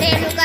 ರೇಣುಗ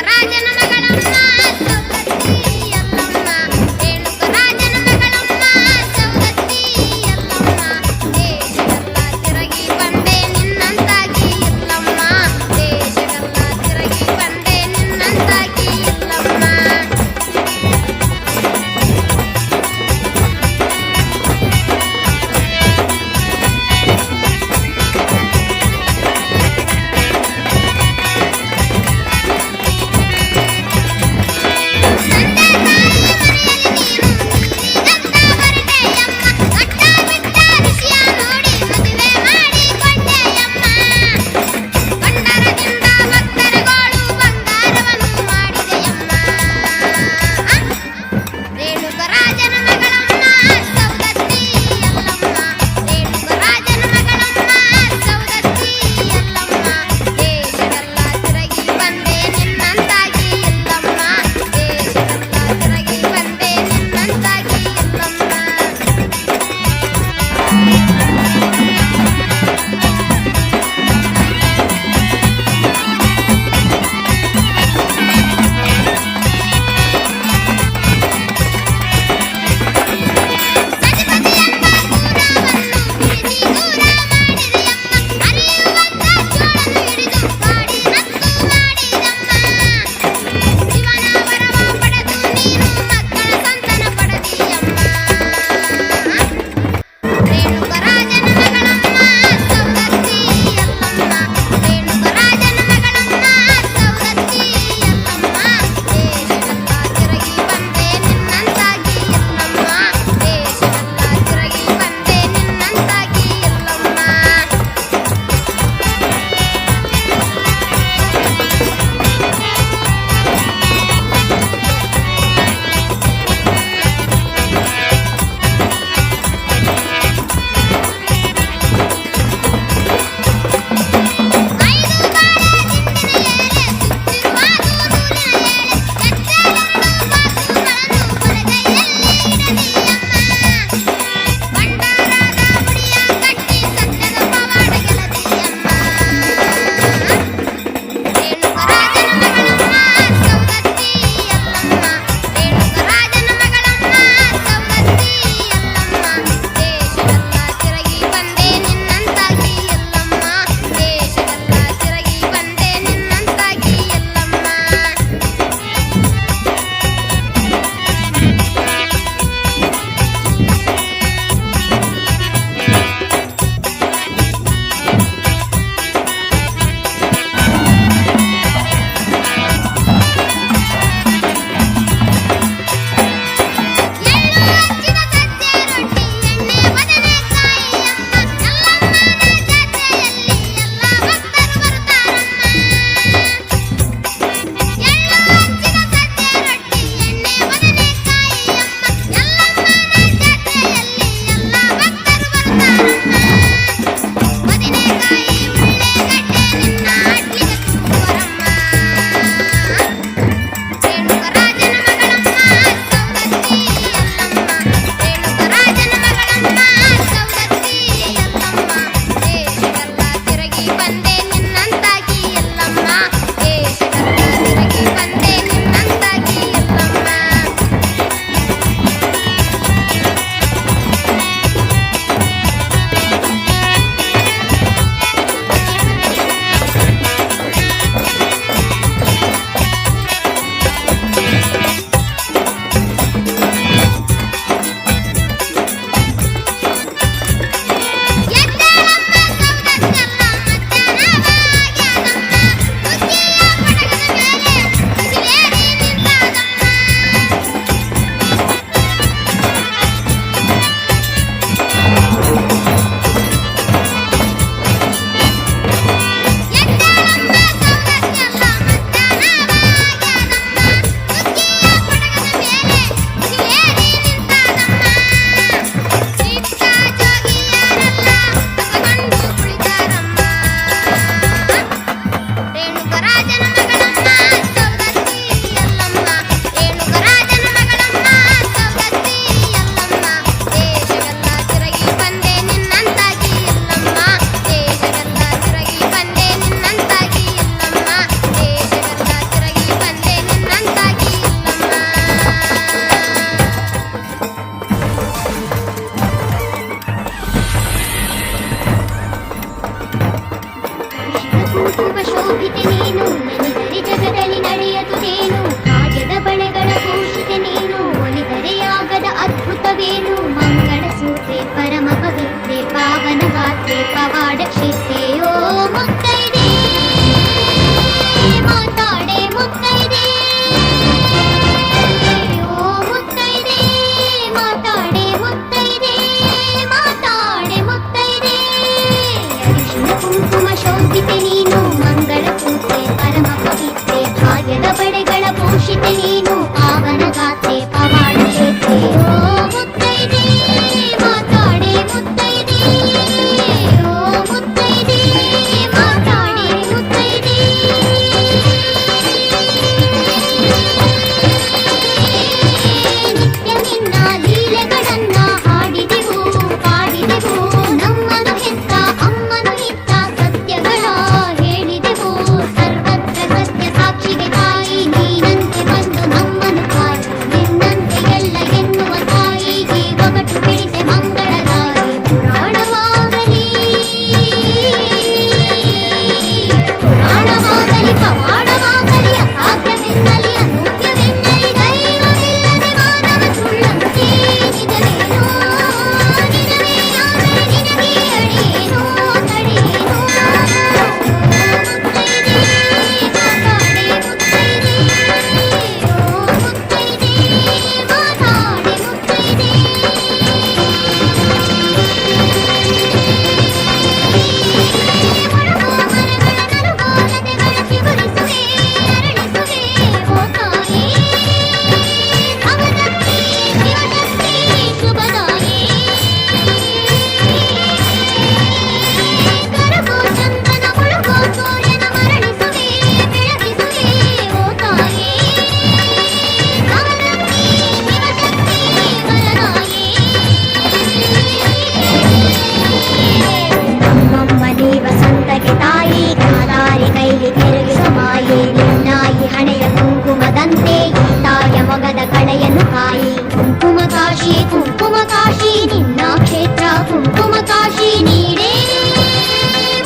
ಹಣೆಯ ಕುಂಕುಮದಂತೆ ತಾಯ ಮೊಗದ ಕಳೆಯನ್ನು ಕಾಯಿ. ಕುಂಕುಮ ಕಾಶಿ ಕುಂಕುಮ ಕಾಶಿ ನಿನ್ನ ಕ್ಷೇತ್ರ ಕುಂಕುಮ ಕಾಶಿ ನೀಡೇ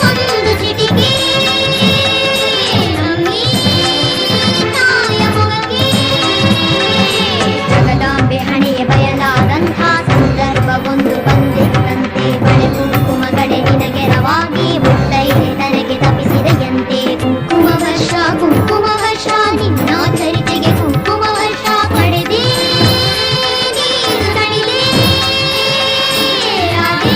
ಒಂದು ಚಿಟಿಕೆ ನಮ್ಮಿ ತಾಯ ಮೊಗಕ್ಕೆ. ಜಗದಾಂಬೆ ಹಣೆಯ ಬಯಲಾದಂಥ ಸಂದರ್ಭವೊಂದು ಬಂದಿತ್ತಂತೆ. ಬಳೆ ಕುಂಕುಮಗಳೇ ನಿನಗೆರವಾಗಿ ಮುತ್ತೈದೆ ತನಗೆ ತಪ್ಪಿಸಿದೆಯಂತೆ. ಕುಂಕುಮ ವರ್ಷ ನಿನ್ನ ಚರಿತೆಗೆ ಕುಂಕುಮ ವರ್ಷ ಪಡೆದೇ ನೀನು ತಣಿದೆ ರಾಧೆ.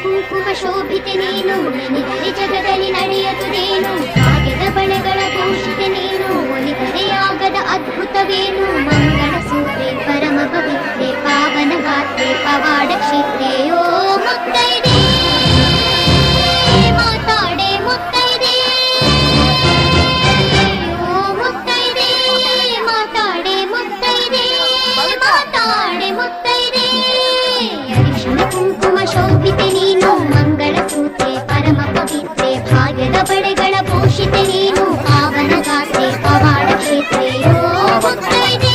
ಕುಂಕುಮ ಶೋಭಿತೆ ನೀನು, ನೆನೆದರೆ ಜಗದಲ್ಲಿ ನಡೆಯದುದೇನು, ಭಾಗ್ಯದ ಬಳೆಗಳ ಭೂಷಿತೆ ನೀನು, ಒಲಿದರೆ ಆಗದ ಅದ್ಭುತವೇನು, ಮಂಗಳ ಸೂತ್ರೆ ಪರಮ ಪವಿತ್ರೆ ಪಾವನ ಗಾತ್ರೆ ಪವಾಡ ಕ್ಷೇತ್ರೆ ಓ ಮುತ್ತೈದೆ ಮಾತಾಡೆ ಮುತ್ತೈದೆ, ಓ ಮುತ್ತೈದೆ ಮಾತಾಡೆ ಮುತ್ತೈದೆ, ಮಾತಾಡೆ ಮುತ್ತೈದೆ. ಅರಿಶಿನ ಕುಂಕುಮ ಶೋಭಿತೆ ನೀನು, ಮಂಗಳ ಸೂತ್ರೆ ಪರಮ ಪವಿತ್ರೆ ಭಾಗ್ಯದ ಬಳೆಗಳ ಭೂಷಿತೆ ನೀನು, ಪಾವನ ಗಾತ್ರೆ ಪವಾಡ ಕ್ಷೇತ್ರೆ ಓ ಮುತ್ತೈದೆ.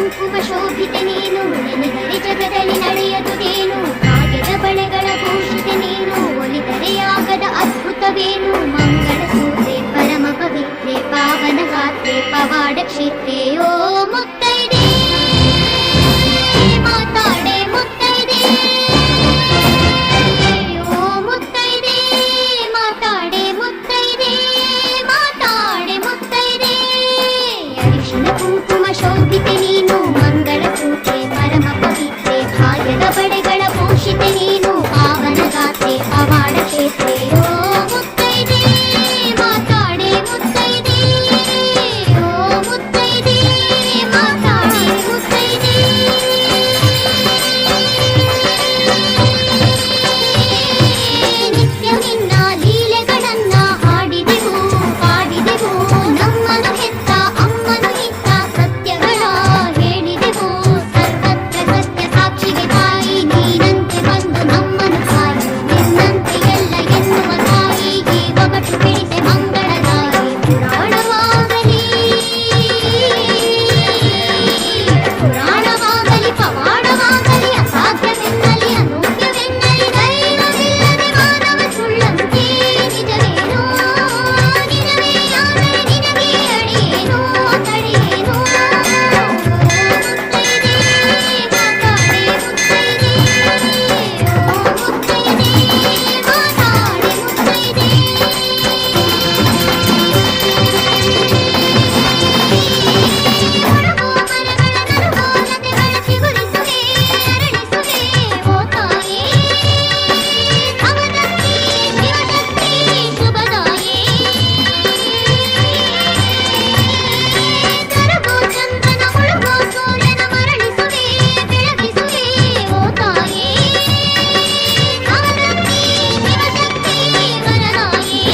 ಕುಂಕುಮ ಶೋಭಿತೆ ನೀನು, ನೆನೆದರೆ ಜಗದಲ್ಲಿ ನಡೆಯದುದೇನು, ಕಾಗೆದ ಬಳೆಗಳ ಭೂಷಿತೆ ನೀನು, ಒಲಿದರೆ ಆಗದ ಅದ್ಭುತವೇನು, ಮಂಗಳ ಸೂತ್ರೆ ಪರಮ ಪವಿತ್ರೆ ಪಾವನ ಗಾತ್ರೆ ಪವಾಡ ಕ್ಷೇತ್ರೆ ಓ ಮುತ್ತೈದೆ ಮಾತಾಡೆ ಮುತ್ತೈದೆ, ಓ ಮುತ್ತೈದೆ ಮಾತಾಡೆ ಮುತ್ತೈದೆ, ಮಾತಾಡೆ ಮುತ್ತೈದೆ. ಅರಿಶಿನ ಕುಂಕುಮ ಶೋಭಿತೆ ನೀನು, ಮಂಗಳ ಸೂತ್ರೆ ಪರಮ ಪವಿತ್ರೆ ಭಾಗ್ಯದ ಬಳೆಗಳ ಭೂಷಿತೆ ನೀನು, ಪಾವನ ಗಾತ್ರೆ ಪವಾಡ ಕ್ಷೇತ್ರೆ ಓ ಮುತ್ತೈದೆ ಮಾತಾಡೆ ಮುತ್ತೈದೆ, ಓ ಮುತ್ತೈದೆ ಮಾತಾಡೆ ಮುತ್ತೈದೆ. ನಿತ್ಯ ನಿನ್ನ ಲೀಲೆಗಳನ್ನ ಹಾಡಿದೆವು ಪಾಡಿದೆವು, ನಮ್ಮನು ಹೆತ್ತ ಅಮ್ಮನು ಇತ್ತ ಸತ್ಯಗಳ ಹೇಳಿದೆವು, ಸರ್ವತ್ರ ಸತ್ಯ ಸಾಕ್ಷಿಗೆ ತಾಯಿ ನೀನಂತೆ ಬಂದು ನಮ್ಮನು ತಾಯಿ, ನಿನ್ನಂತೆ ಎಲ್ಲ ಎನ್ನುವ ತಾಯಿ ಈ ಒಗಟು ಬಿಡಿಸೆ ಮಂಗಳದಾಯಿ. ಪುರಾಣವಾಗಲಿ ಪುರಾಣವಾಗಲಿ ಪವಾಡವಾಗಲಿ, ಅಸಾಧ್ಯವೆನ್ನಲಿ ಅನೂಹ್ಯವೆನ್ನಲಿ, ದೈವವಿಲ್ಲದೆ ಮಾನವ ಸುಳ್ಳಂತೆ ನಿಜವೇನೋ, ನಿಜವೇ ಆದರೆ ನಿನಗೆ ಅಡಿಯೇನೋ ತಡೆಯೇನೋ. ಮುತ್ತೈದೆ ಮಾತಾಡೆ ಮುತ್ತೈದೆ, ಓ ಮುತ್ತೈದೆ ಮಾತಾಡೆ ಮುತ್ತೈದೆ. ಒಳಗೋ ಮರಗಳ ನರಗೋ ಲತೆಗಳ ಚಿಗುರಿಸುವೆ ಅರಳಿಸುವೆ ಓ ತಾಯಿ, ಅವನಂತೆ ಶಿವಶಕ್ತಿ ಶುಭದಾಯಿ. ಕರಗೋ ಚಂದ್ರನ ಮುಳುಗೋ ಸೂರ್ಯನ ಮರಳಿಸುವೆ ಬೆಳಗಿಸುವೆ ಓ ತಾಯಿ, ಅವನಂತೆ ಶಿವಶಕ್ತಿ ವರದಾಯಿ.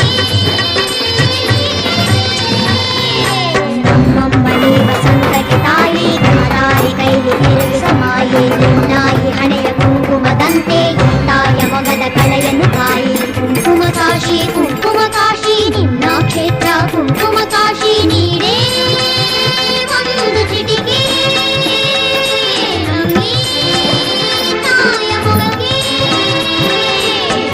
ನಮ್ಮಮ್ಮನೇ ವಸಂತಕ್ಕೆ ತಾಯಿ, ತಾಯಿ ಕೈಲಿ ತಿರುಗಿಸ ಮಾಯೆ, ನಿನ್ನಾಯಿ ಹಣೆಯ ಕುಂಕುಮದಂತೆ ಈ ತಾಯ ಮೊಗದ ಕಳೆಯನ್ನು ಕಾಯಿ. ಕುಂಕುಮ ಕಾಶಿ ಕುಂಕುಮ ಕಾಶಿ ನಿನ್ನ ಕ್ಷೇತ್ರ ಕುಂಕುಮ ಕಾಶಿ, ನೀಡೇ ಒಂದು ಚಿಟಿಕೆ ನಮ್ಮಿ ತಾಯ ಮೊಗಕ್ಕೆ.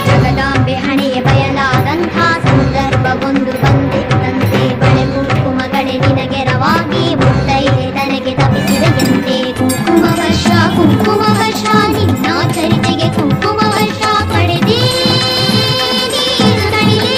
ಜಗದಾಂಬೆ ಹಣೆಯ ಬಯಲಾದಂಥ ಸಂದರ್ಭವೊಂದು ಬಂದಿತ್ತಂತೆ, ಬಳೆ ಕುಂಕುಮಗಳೇ ನಿನಗೆರವಾಗಿ ಮುತ್ತೈದೆ ತನಗೆ ತಪ್ಪಿಸಿದೆಯಂತೆ. ಕುಂಕುಮ ವರ್ಷ ನಿನ್ನ ಚರಿತೆಗೆ ಕುಂಕುಮ ವರ್ಷ ಪಡೆದೇ ನೀನು ತಣಿಲೇ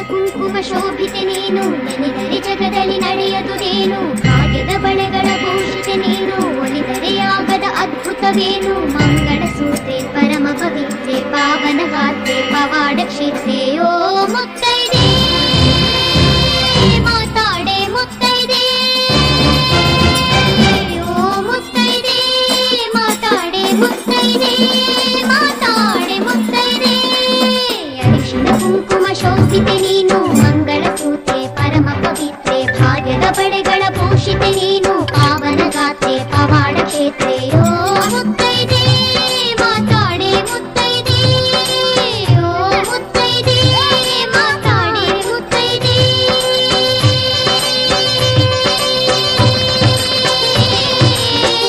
ಕುಂಕುಮ ಶೋಭಿತೆ ನೀನು, ನೆನೆದರೆ ಜಗದಲ್ಲಿ ನಡೆಯದುದೇನು, ಭಾಗ್ಯದ ಬಳೆಗಳ ಭೂಷಿತೆ ನೀನು, ಒಲಿದರೆ ಆಗದ ಅದ್ಭುತವೇನು, ಮಂಗಳ ಸೂತ್ರೆ ಪರಮ ಪವಿತ್ರೆ ಪಾವನಗಾತ್ರೆ ಪವಾಡ ಕ್ಷೇತ್ರೇ ಓ ಮುತ್ತೈದೆ ಮಾತಾಡೆ ಮುತ್ತೈದೆ ಓ ಮುತ್ತೈದೆ ಮಾತಾಡೆ ಮುತ್ತೈದೆ ಮಾತಾಡೆ ಮುತ್ತೈದೆ ಅರಿಶಿನ ಕುಂಕುಮ ಶೋಭಿತೆ ನೀನು ಮಂಗಳ ಸೂತ್ರೆ ಪರಮ ಪವಿತ್ರೆ ಭಾಗ್ಯದ ಬಳೆಗಳ ಭೂಷಿತೆ ನೀನು ಪಾವನ ಗಾತ್ರೆ ಪವಾಡ ಕ್ಷೇತ್ರೇ ಓ ಮುತ್ತೈದೆ ಮಾತಾಡೆ ಮುತ್ತೈದೆ ಓ ಮುತ್ತೈದೆ ಮಾತಾಡೆ ಮುತ್ತೈದೆ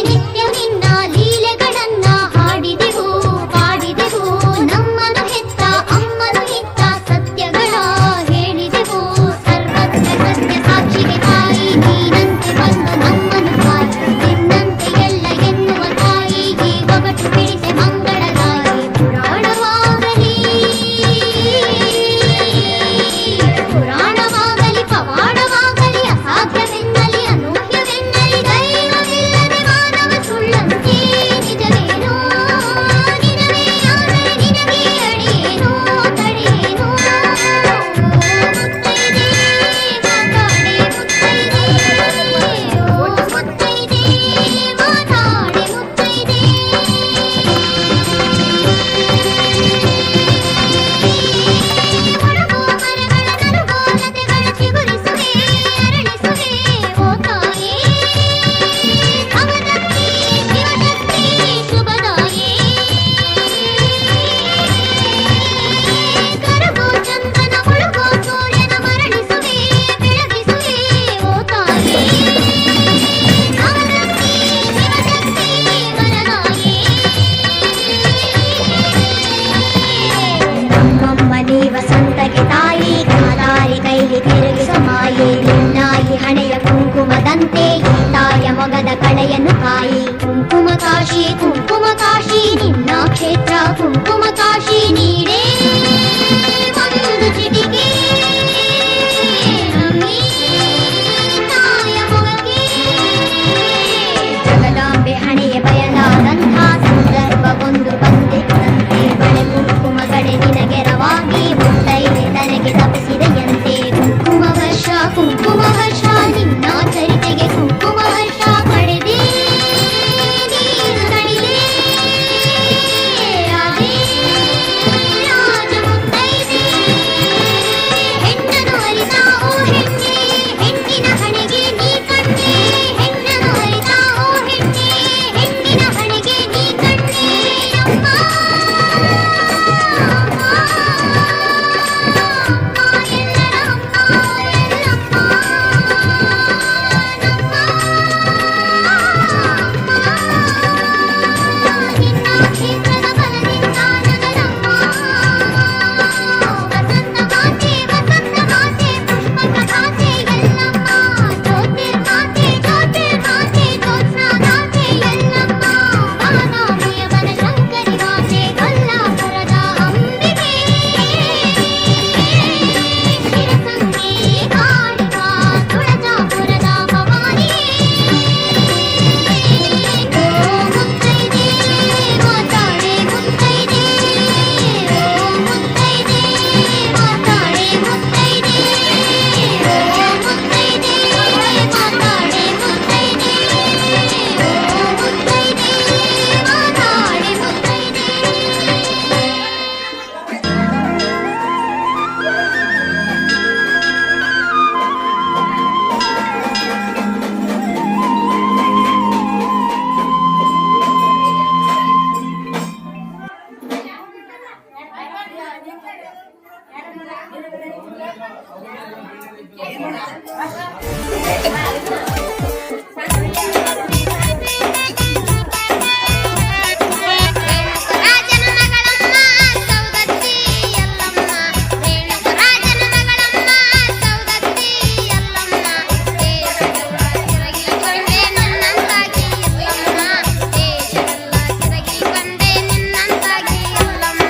ನಿತ್ಯ ನಿನ್ನ ಲೀಲೆಗಳನ್ನ ಹಾಡಿದೆವು ಪಾಡಿದೆವು ನಮ್ಮನು ಹೆತ್ತ ಅಮ್ಮನು ಹೆತ್ತ ಸತ್ಯಗಳ ಹೇಳಿದೆವು ಸರ್ವತ್ರ ಸತ್ಯ ಸಾಕ್ಷಿಗೆ ತಾಯಿ ನೀನಂತೆ ಬಂದು ನಮ್ಮನು ಕಾಯಿ ನಿನ್ನಂತೆ ಎಲ್ಲ ಎನ್ನುವ ತಾಯಿಗೆ ಒಗಟು ಬಿಡಿಸೆ ಮಂಗಳದಾಯಿ ಪುರಾಣವಾಗಲಿ ಪವಾಡವಾಗಲಿ ಅಸಾಧ್ಯವೆನ್ನಲಿ ಅನೂಹ್ಯವೆನ್ನಲಿ ದೈವವಿಲ್ಲದೆ ಮಾನವ ಸುಳ್ಳಂತೆ ನಿಜವೇನೋ ನಿಜವೇ ಆದರೆ ನಿನಗೆ ಅಡಿಯೇನೋ ತಡೆಯೇನೋ ಮುತ್ತೈದೆ ಮಾತಾಡೆ ಮುತ್ತೈದೆ ಓ ಮುತ್ತೈದೆ ಮಾತಾಡೆ ಮುತ್ತೈದೆ ಹೊರಗೋ ಮರಗಳ ನರಗೋ ಲತೆಗಳ ಚಿಗುರಿಸುವೆ ಅರಳಿಸುವೆ ಓ ತಾಯೇ ಅವನಂತೆ ಶಿವಶಕ್ತಿ ಶುಭದಾಯೇ ಕರಗೋ ಚಂದನ ಮುಳುಗೋ ಸೂರ್ಯನ ಮರಳಿಸುವೆ ಬೆಳಗಿಸುವೆ ಓ ತಾಯೇ ಅವನಂತೆ ಶಿವಶಕ್ತಿ ವರದಾಯೇ ನಮ್ಮಮ್ಮನಿ ವಸಂತಗೆ ತಾಯಿ ಕಾಲಾರಿ ಕೈಲಿ ತಿರುಗಿಸೋ ಮಾಯೆ ನಿನ್ನಾಯಿ ಹಣೆಯ ಕುಂಕುಮದಂತೆ ಈ ತಾಯ ಮೊಗದ ಕಳೆಯನ್ನು ಕಾಯಿ ಕುಂಕುಮ ಕಾಶಿ ನಿನ್ನ ಕ್ಷೇತ್ರ ಕುಂಕುಮ ಕಾಶಿ ನೀಡೇ ಒಂದು ಚಿಟಿಕೆ ನಮ್ಮಿ ತಾಯ ಮೊಗಕ್ಕೆ ಜಗದಾಂಬೆ ಹಣೆಯ ಬಯಲಾದಂಥ ಸಂದರ್ಭವೊಂದು ಬಂದಿತ್ತಂತೆ ಬಳೆ ಕುಂಕುಮಗಳೇ ನಿನಗೆರವಾಗಿ ಮುತ್ತೈದೆ ತನಗೆ ತಪ್ಪಿಸಿದೆಯಂತೆ ಕುಂಕುಮ ವರ್ಷ ನಿನ್ನ ಚರಿತೆಗೆ ಕುಂಕುಮ ವರ್ಷ ಪಡೆದೆ ನೀನು ತಣಿದೆ ರಾಜೇ ರಾಜ ಮುತ್ತೈದೆ ಹೆಣ್ಣನು ಅರಿತಾ ಓ ಹೆಣ್ಣೆ ಹೆಣ್ಣಿನ ಹಣೆಗೆ ನೀ ಕಣ್ಣೆ ಹೆಣ್ಣನು ಅರಿತಾ ಓ ಹೆಣ್ಣೆ ಹೆಣ್ಣಿನ ಹಣೆಗೆ ನೀ ಕಣ್ಣೆ ಅಮ್ಮ ನಿನ್ನ ಕ್ಷೇತ್ರದ ಬಲದಿಂದ ನಗರಮ್ಮ ವಸಂತ ಮಾತೆ ಪುಷ್ಪಕ ಖಾತೆ ಎಲ್ಲಮ್ಮ ಜ್ಯೋತಿರ್ಮಾತೆ ಜ್ಯೋತ್ಸ್ನಾ ಗಾತೆ ಎಲ್ಲಮ್ಮ ಬಾದಾಮಿಯ ಬನಶಂಕರಿ ಮಾತೆ ಕೊಲ್ಲಾಪುರದ ಅಂಬಿಕೆ ಶಿರಸಂಗಿ ಕಾಳಿಕಾ ತುಳಜಾಪುರದ ಭವಾನಿಯೇ ಓ ಮುತ್ತೈದೆ ಮಾತಾಡೆ ಮುತ್ತೈದೆ ಓ ಮುತ್ತೈದೆ ಮಾತಾಡೆ ಮುತ್ತೈದೆ ಓ ಮುತ್ತೈದೆ ಮಾತಾಡೆ ಮುತ್ತೈದೆ ಓ ಮುತ್ತೈದೆ ಮಾತಾಡೆ ಮುತ್ತೈದೆ ರಾಜನ ಮಗಳಮ್ಮ ಸೌದತ್ತಿ ಎಲ್ಲಮ್ಮ ರೇಣುಕ ರಾಜನ ಮಗಳಮ್ಮ ಸೌದತ್ತಿ ಎಲ್ಲಮ್ಮ ದೇಶವೆಲ್ಲ ತಿರುಗಿ ಬಂದೆ ನಿನ್ನಂತಾಗಿ ಎಲ್ಲಮ್ಮ ದೇಶವೆಲ್ಲ ತಿರುಗಿ ಬಂದೆ ನಿನ್ನಂತಾಗಿ ಎಲ್ಲಮ್ಮ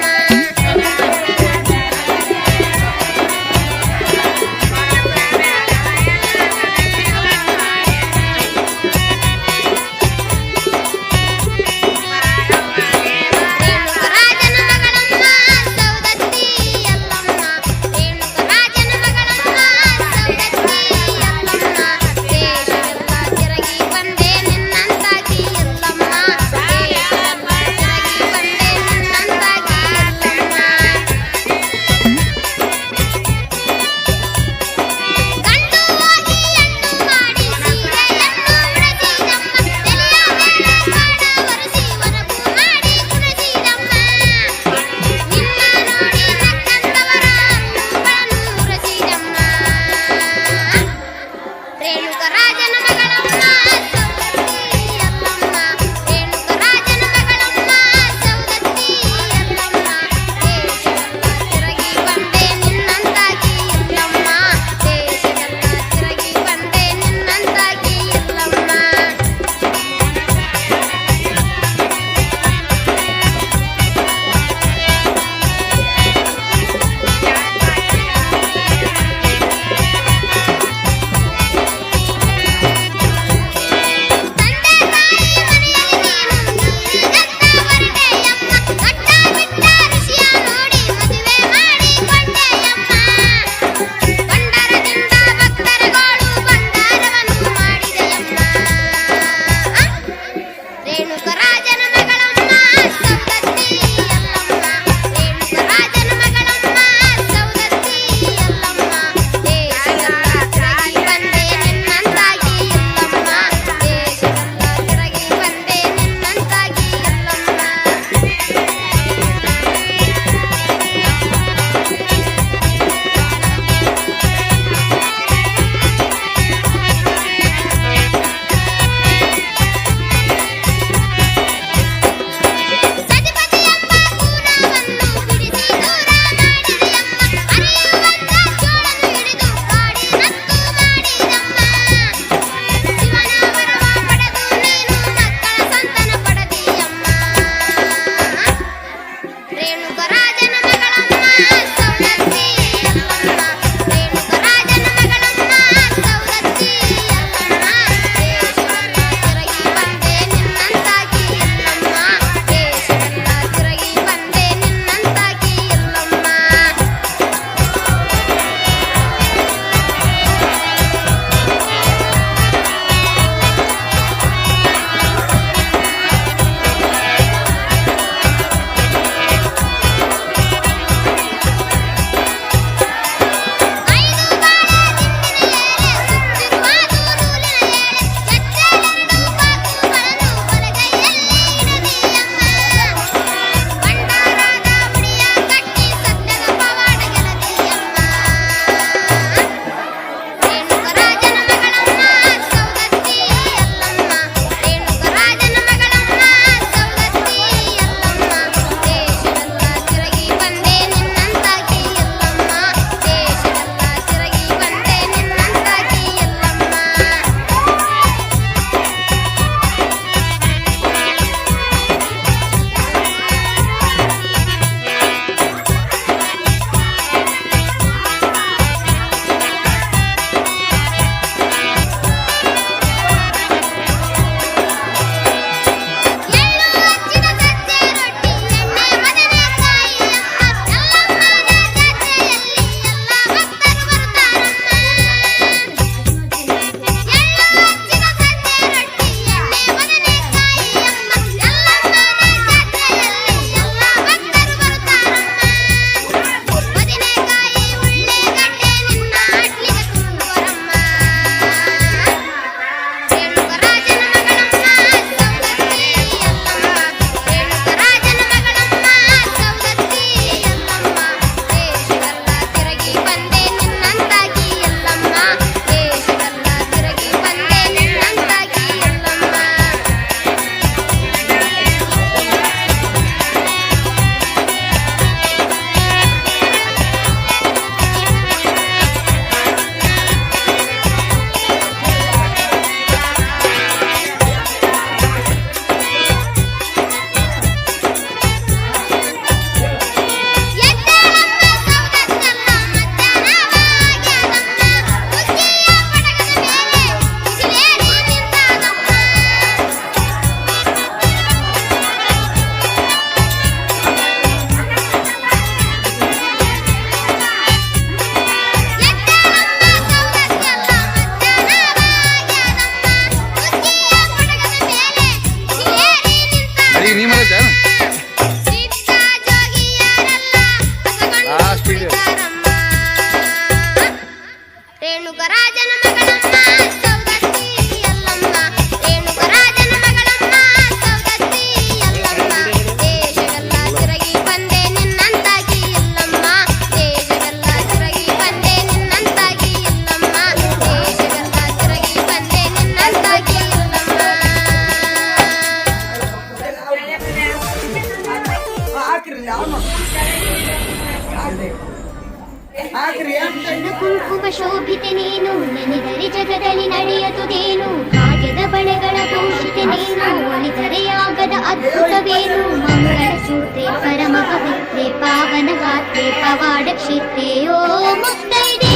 ಕುಂಕುಮ ಶೋಭಿತೆ ನೀನು ನೆನೆದರೆ ಜಗದಲ್ಲಿ ನಡೆಯದುದೇನು ಭಾಗ್ಯದ ಬಳೆಗಳ ಭೂಷಿತೆ ನೀನು ಒಲಿದರೆಯಾಗದ ಅದ್ಭುತವೇನು ಮಂಗಳ ಸೂತ್ರೆ ಪರಮ ಪವಿತ್ರೆ ಪಾವನ ಗಾತ್ರೆ ಪವಾಡ ಕ್ಷೇತ್ರೆ ಓ ಮುತ್ತೈದೆ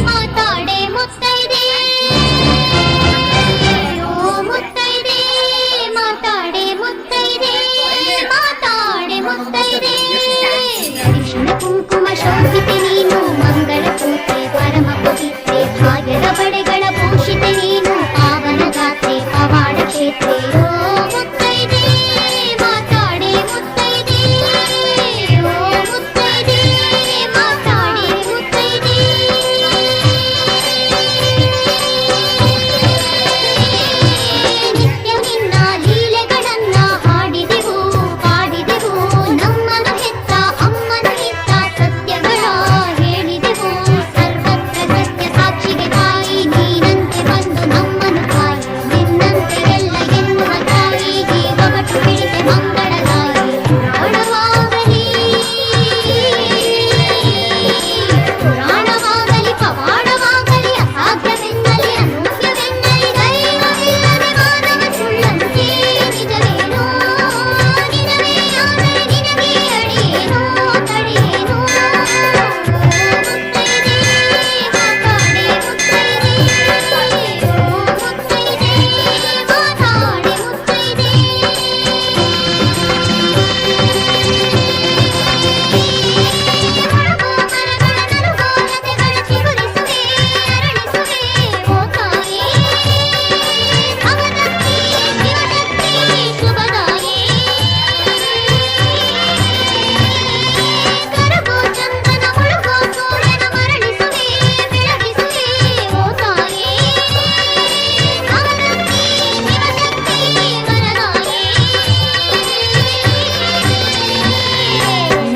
ಮಾತಾಡೆ ಮುತ್ತೈದೆ ಓ ಮುತ್ತೈದೆ ಮಾತಾಡೆ ಮುತ್ತೈದೆ ಮಾತಾಡೆ ಮುತ್ತೈದೆ ಕುಂಕುಮ ಶೋಭಿತೆ ನೀನು ಮಂಗಳ ಸೂತ್ರೆ ಪರಮ ಪವಿತ್ರೆ ಭಾಗ್ಯದ ಬಳೆಗಳ ಭೂಷಿತೆ ನೀನು ಪಾವನ ಗಾತ್ರೆ ಪವಾಡ ಕ್ಷೇತ್ರೆ ಓ ಮುತ್ತೈದೆ ಮಾತಾಡೆ ಮುತ್ತೈದೆ ಓ ಮುತ್ತೈದೆ ಮಾತಾಡೆ ಮುತ್ತೈದೆ ನಿತ್ಯ ನಿನ್ನ ಲೀಲೆಗಳನ್ನ ಹಾಡಿದೆವು ಪಾಡಿದೆವು ನಮ್ಮನು ಹೆತ್ತ ಅಮ್ಮನು ಹೆತ್ತ ಸತ್ಯಗಳ ಹೇಳಿದೆವು ಸರ್ವತ್ರ ಸತ್ಯ ಸಾಕ್ಷಿಗೆ ತಾಯಿ ನೀನಂತೆ ಬಂದು ನಮ್ಮನು ತಾಯಿ ನಿನ್ನಂತೆ ಎಲ್ಲ ಎನ್ನುವ ತಾಯಿ ಜೀವವಟ್ಟು ಹಿಡಿದೆ ಮಂಗಳದಾಯಿ ಪುರಾಣವಾಗಲಿ ಪುರಾಣವಾಗಲಿ ಪವಾಡವಾಗಲಿ ಅಸಾಧ್ಯವೆನ್ನಲಿ ಅನೂಹ್ಯವೆನ್ನಲಿ ದೈವವಿಲ್ಲದೆ ಮಾನವ ಸುಳ್ಳಂತೆ ನಿಜವೇನೋ ನಿಜವೇ ಆದರೆ ನಿನಗೆ ಅಡಿಯೇನೋ ತಡೆಯೇನೋ ಮುತ್ತೈದೆ ಮಾತಾಡೆ ಮುತ್ತೈದೆ ಓ ಮುತ್ತೈದೆ ಮಾತಾಡೆ ಮುತ್ತೈದೆ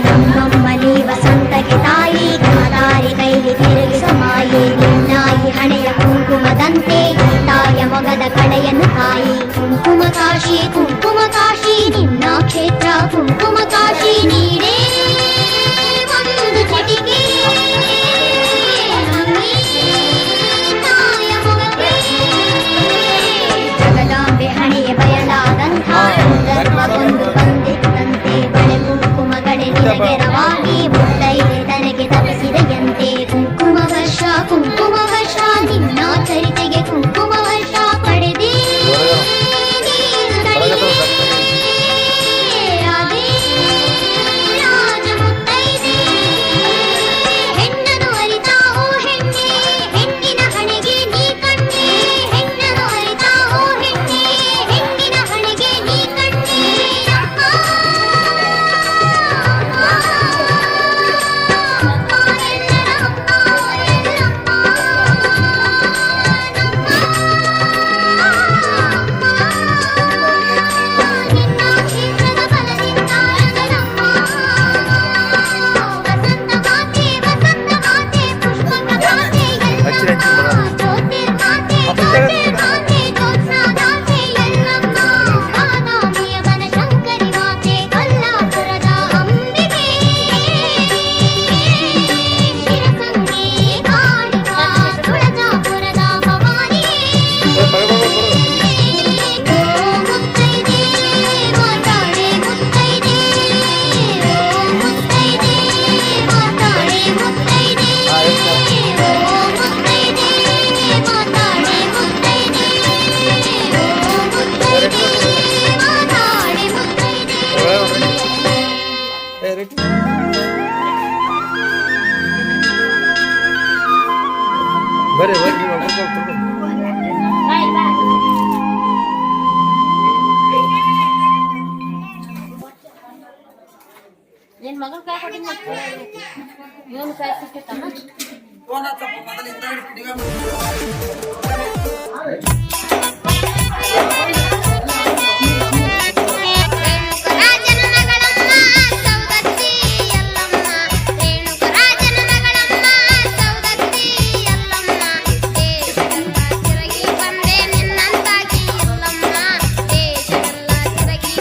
ನಮ್ಮಮ್ಮನಿ ವಸಂತಕ್ಕೆ ತಾಯಿ ಕಾದಾರಿ ಕೈಲಿ ತಿರುಗಿಸ ಮಾಯೆ ನಿನ್ನಾಯಿ ಹಣೆಯ ಕುಂಕುಮದಂತೆ ತಾಯ ಮೊಗದ ಕಳೆಯನ್ನು ಕಾಯಿ ಕುಂಕುಮ ಕಾಶಿ ನಿನ್ನ ಕ್ಷೇತ್ರ ಕುಂಕುಮ ಕಾಶಿ ನೀಡೇ ಒಂದು ಚಿಟಿಕೆ ನಮ್ಮಿ ತಾಯ ಮೊಗಕ್ಕೆ ಜಗದಾಂಬೆ ಹಣೆಯ ಬಯಲಾದಂಥ ಸಂದರ್ಭವೊಂದು ಬಂದಿತ್ತಂತೆ ಬಳೆ ಕುಂಕುಮಗಳೇ ನಿನಗೆರವಾಗಿ ಮುತ್ತೈದೆ ತನಗೆ ತಪ್ಪಿಸಿದೆಯಂತೆ ಕುಂಕುಮ ವರ್ಷ ನಿನ್ನ ಚರಿತೆಗೆ ಕುಂಕುಮ ವರ್ಷ ಪಡೆದೇ ನೀನು ತಡೆದೇ ಅದೇ ರಾಜ ಮುತ್ತೈದೆ ಹೆಣ್ಣನು ಅರಿತಾ ಓ ಹೆಣ್ಣೆ ಹೆಣ್ಣಿನ ಹಣೆಗೆ ನೀ ಕಣ್ಣೆ ಹೆಣ್ಣನು ಅರಿತಾ ಓ ಹೆಣ್ಣೆ ಹೆಣ್ಣಿನ ಹಣೆಗೆ ನೀ ಕಣ್ಣೆ ಬರ್ರಿ ನಿನ್ ಮಗನ ಕೈ ಕೊಟ್ಟಿನ ಇವನು ಕೈ ಸಿಕ್ಕಿತ್ತಮ್ಮ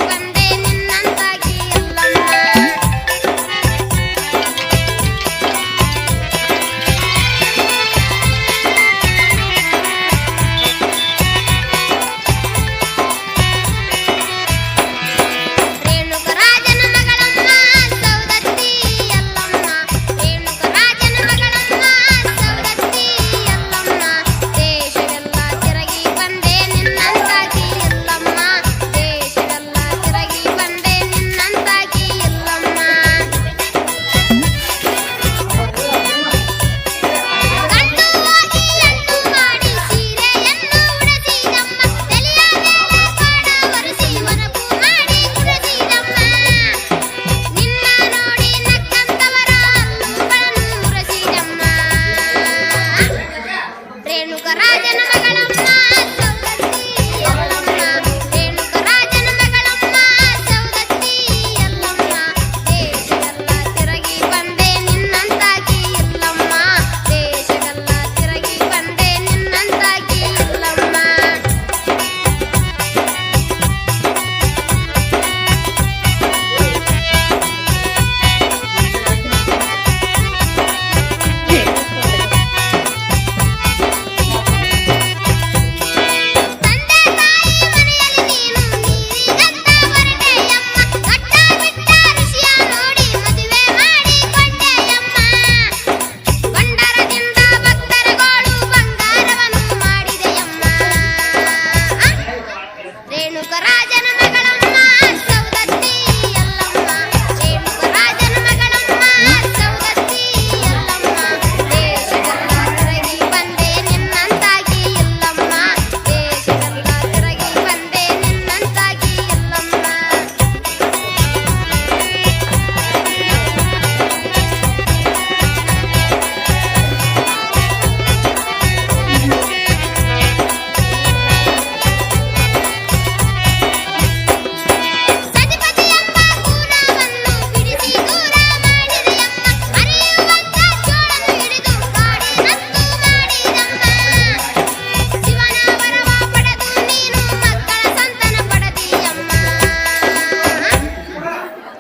ಬಂದೆ ನಿನ್ನಂತಾಗಿ ಎಲ್ಲಮ್ಮ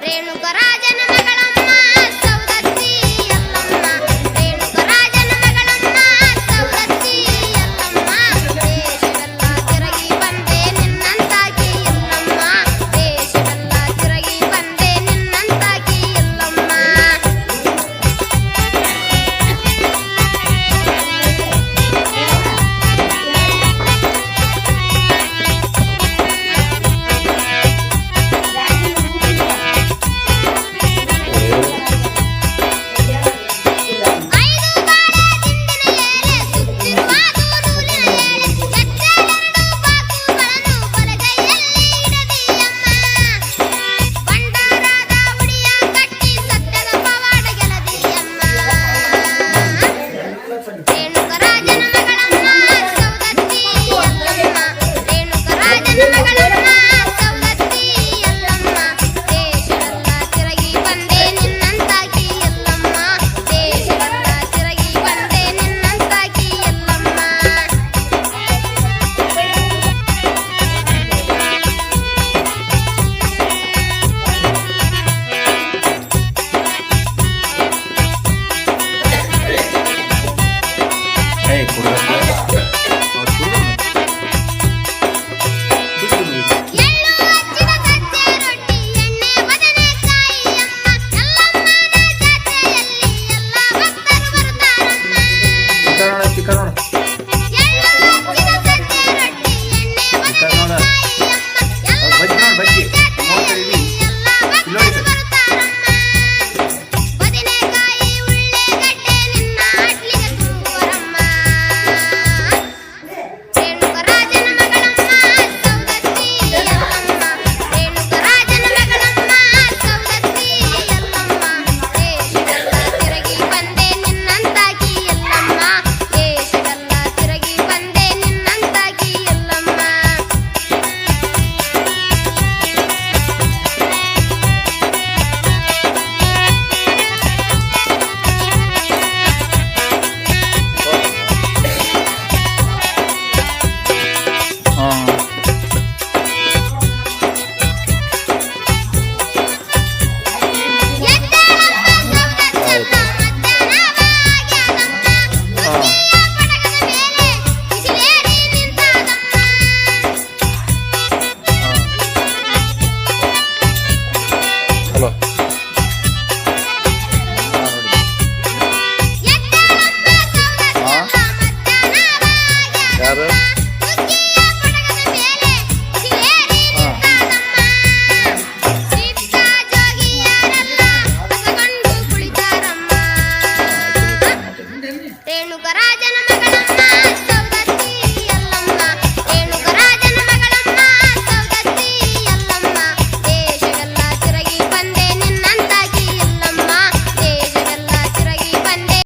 ರೇಣುಕರಾಜನ